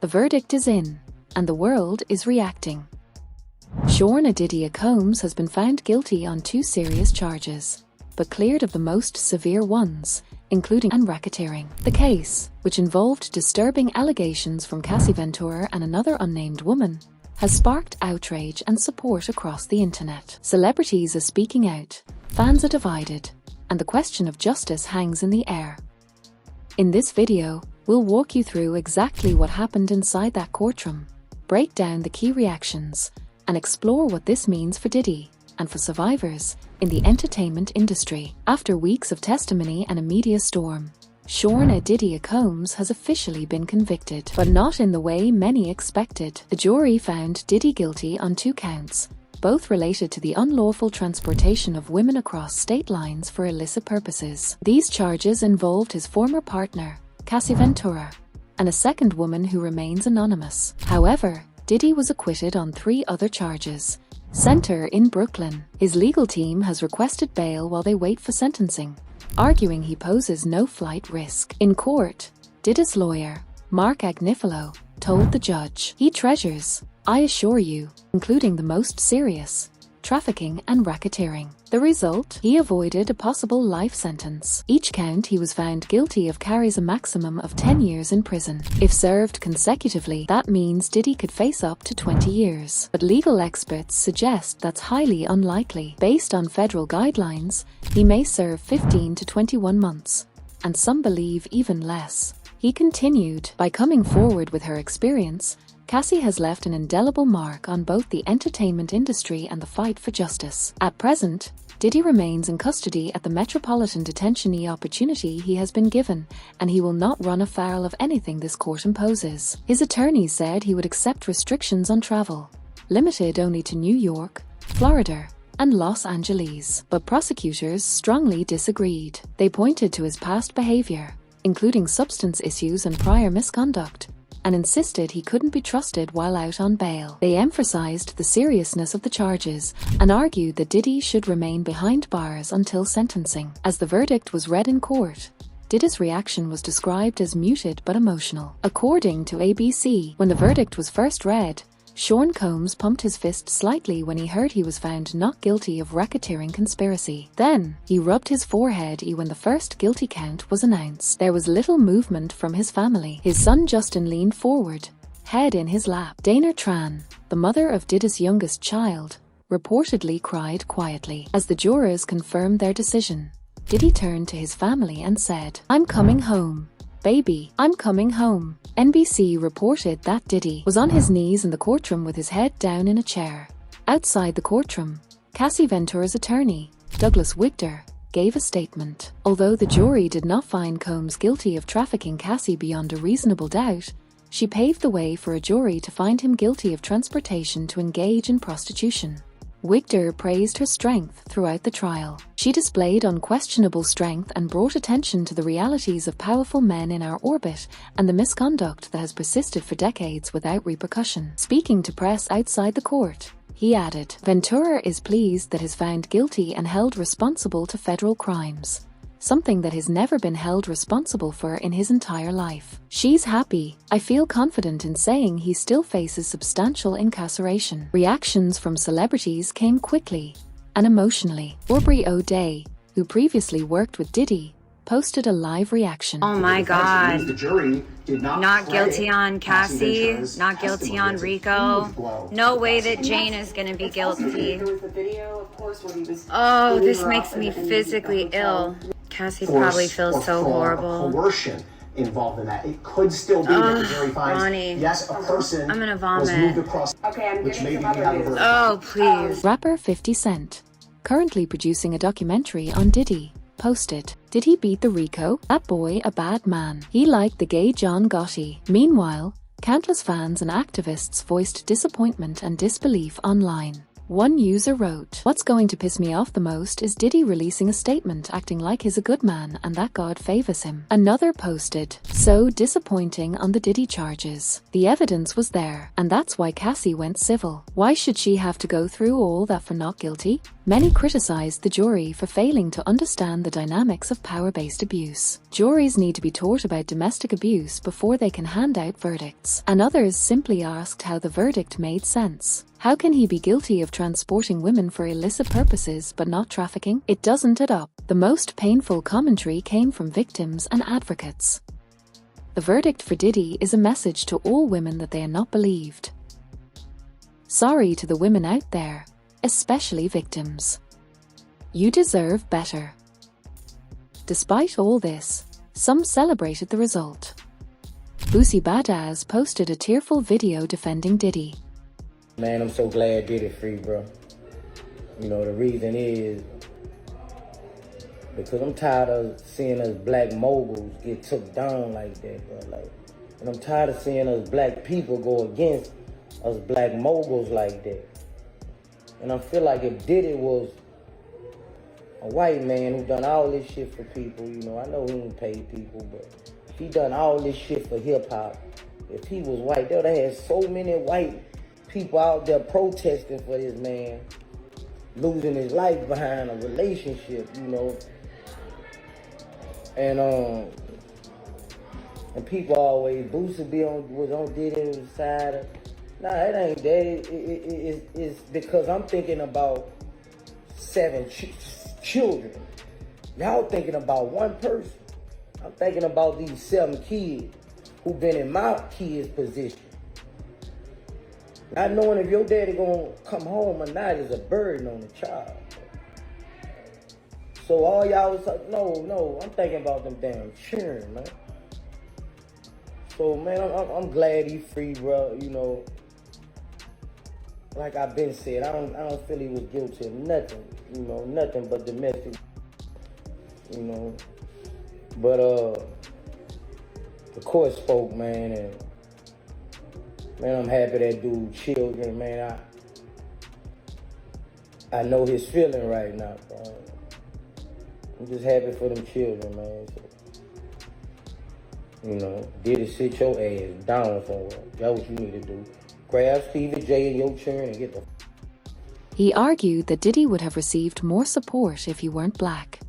The verdict is in, and the world is reacting. JSean Diddy Combs has been found guilty on 2 serious charges, but cleared of the most severe ones, including racketeering. The case, which involved disturbing allegations from Cassie Ventura and another unnamed woman, has sparked outrage and support across the internet. Celebrities are speaking out, fans are divided, and the question of justice hangs in the air. In this video, we'll walk you through exactly what happened inside that courtroom, break down the key reactions, and explore what this means for Diddy and for survivors in the entertainment industry. After weeks of testimony and a media storm, JSean Diddy Combs has officially been convicted, but not in the way many expected. The jury found Diddy guilty on 2 counts, both related to the unlawful transportation of women across state lines for illicit purposes. These charges involved his former partner, Cassie Ventura, and a second woman who remains anonymous. However, Diddy was acquitted on 3 other charges, center in Brooklyn. His legal team has requested bail while they wait for sentencing, arguing he poses no flight risk. In court, Diddy's lawyer, Mark Agnifilo, told the judge, "He treasures, I assure you, including the most serious, trafficking and racketeering." The result? He avoided a possible life sentence. Each count he was found guilty of carries a maximum of 10 years in prison. If served consecutively, that means Diddy could face up to 20 years. But legal experts suggest that's highly unlikely. Based on federal guidelines, he may serve 15 to 21 months, and some believe even less. He continued, "By coming forward with her experience, Cassie has left an indelible mark on both the entertainment industry and the fight for justice." At present, Diddy remains in custody at the Metropolitan Detention. Opportunity he has been given, and he will not run afoul of anything this court imposes. His attorney said he would accept restrictions on travel, limited only to New York, Florida, and Los Angeles. But prosecutors strongly disagreed. They pointed to his past behavior, including substance issues and prior misconduct, and insisted he couldn't be trusted while out on bail. They emphasized the seriousness of the charges and argued that Diddy should remain behind bars until sentencing. As the verdict was read in court, Diddy's reaction was described as muted but emotional. According to ABC, when the verdict was first read, JSean Combs pumped his fist slightly when he heard he was found not guilty of racketeering conspiracy. Then, he rubbed his forehead when the first guilty count was announced. There was little movement from his family. His son Justin leaned forward, head in his lap. Dana Tran, the mother of Diddy's youngest child, reportedly cried quietly. As the jurors confirmed their decision, Diddy turned to his family and said, "I'm coming home. Baby, I'm coming home." NBC reported that Diddy was on his knees in the courtroom with his head down in a chair. Outside the courtroom, Cassie Ventura's attorney, Douglas Wigder, gave a statement. Although the jury did not find Combs guilty of trafficking Cassie beyond a reasonable doubt, she paved the way for a jury to find him guilty of transportation to engage in prostitution. Wigder praised her strength throughout the trial. "She displayed unquestionable strength and brought attention to the realities of powerful men in our orbit and the misconduct that has persisted for decades without repercussion." Speaking to press outside the court, he added, "Ventura is pleased that he is found guilty and held responsible to federal crimes, something that he's never been held responsible for in his entire life. She's happy. I feel confident in saying he still faces substantial incarceration." Reactions from celebrities came quickly and emotionally. Aubrey O'Day, who previously worked with Diddy, posted a live reaction. "Oh my God. The jury did not guilty on Cassie, not guilty on Rico. No way that Jane is going to be guilty. Oh, this makes me physically ill. Cassie probably feels so horrible. Coercion involved in that. It could still be that the jury finds, Ronnie, yes, a person I'm gonna was vomit. moved across, which may be out of her. Oh, please. Rapper 50 Cent, currently producing a documentary on Diddy, posted, "Did he beat the Rico? That boy a bad man. He liked the gay John Gotti." Meanwhile, countless fans and activists voiced disappointment and disbelief online. One user wrote, "What's going to piss me off the most is Diddy releasing a statement acting like he's a good man and that God favors him." Another posted, "So disappointing on the Diddy charges. The evidence was there, and that's why Cassie went civil. Why should she have to go through all that for not guilty?" Many criticized the jury for failing to understand the dynamics of power-based abuse. Juries need to be taught about domestic abuse before they can hand out verdicts. And others simply asked how the verdict made sense. How can he be guilty of transporting women for illicit purposes but not trafficking? It doesn't add up. The most painful commentary came from victims and advocates. The verdict for Diddy is a message to all women that they are not believed. Sorry to the women out there, especially victims. You deserve better. Despite all this, some celebrated the result. Boosie Badazz posted a tearful video defending Diddy. Man, I'm so glad Diddy free, bro. You know, the reason is because I'm tired of seeing us black moguls get took down like that, bro. And I'm tired of seeing us black people go against us black moguls like that. And I feel like if Diddy was a white man who done all this shit for people, you know, I know he ain't paid people, but if he done all this shit for hip-hop, if he was white, they would have had so many white people out there protesting for this man losing his life behind a relationship, you know. And people always, Boosie was on Diddy's side. Nah, it ain't that. It's because I'm thinking about 7 children. Y'all thinking about one person. I'm thinking about these 7 kids who been in my kids' position. Not knowing if your daddy gonna come home or not is a burden on the child. So all y'all was like, no, I'm thinking about them damn children, man. So man, I'm glad he free, bro. You know, like I've been said, I don't feel he was guilty of nothing. You know, nothing but domestic. You know, but the court spoke, man, and man, I'm happy that dude children, man. I know his feeling right now, bro. I'm just happy for them children, man. So, you know, Diddy, sit your ass down somewhere. That's what you need to do. Grab Stevie J and your children and get the... He argued that Diddy would have received more support if he weren't black.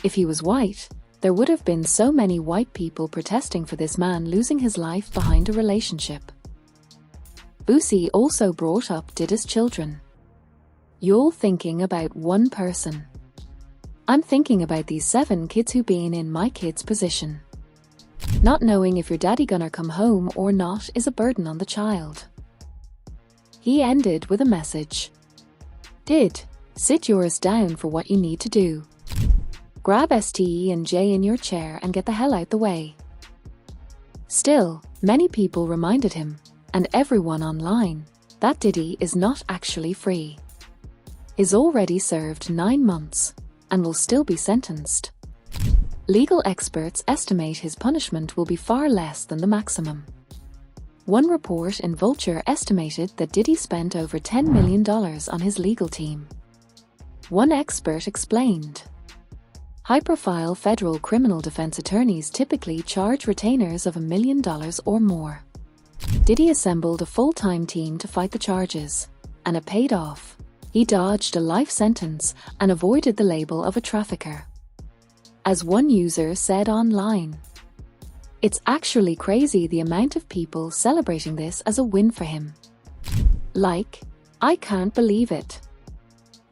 If he was white, there would have been so many white people protesting for this man losing his life behind a relationship. Boosie also brought up Diddy's children. You're thinking about one person. I'm thinking about these 7 kids who been in my kid's position. Not knowing if your daddy gonna come home or not is a burden on the child. He ended with a message. Sit yours down for what you need to do. Grab STE and J in your chair and get the hell out the way. Still, many people reminded him, and everyone online, that Diddy is not actually free. He's already served 9 months, and will still be sentenced. Legal experts estimate his punishment will be far less than the maximum. One report in Vulture estimated that Diddy spent over $10 million on his legal team. One expert explained, high-profile federal criminal defense attorneys typically charge retainers of $1 million or more. Diddy assembled a full-time team to fight the charges, and it paid off. He dodged a life sentence and avoided the label of a trafficker. As one user said online, "It's actually crazy the amount of people celebrating this as a win for him. Like, I can't believe it.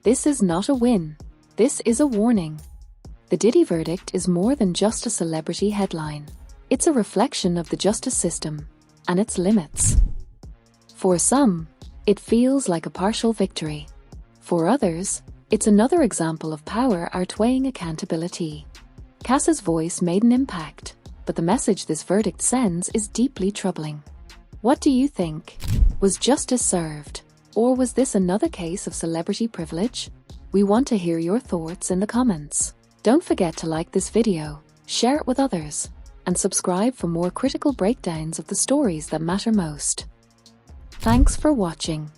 This is not a win. This is a warning." The Diddy verdict is more than just a celebrity headline. It's a reflection of the justice system and its limits. For some, it feels like a partial victory. For others, it's another example of power outweighing accountability. Cass's voice made an impact, but the message this verdict sends is deeply troubling. What do you think? Was justice served? Or was this another case of celebrity privilege? We want to hear your thoughts in the comments. Don't forget to like this video, share it with others, and subscribe for more critical breakdowns of the stories that matter most. Thanks for watching.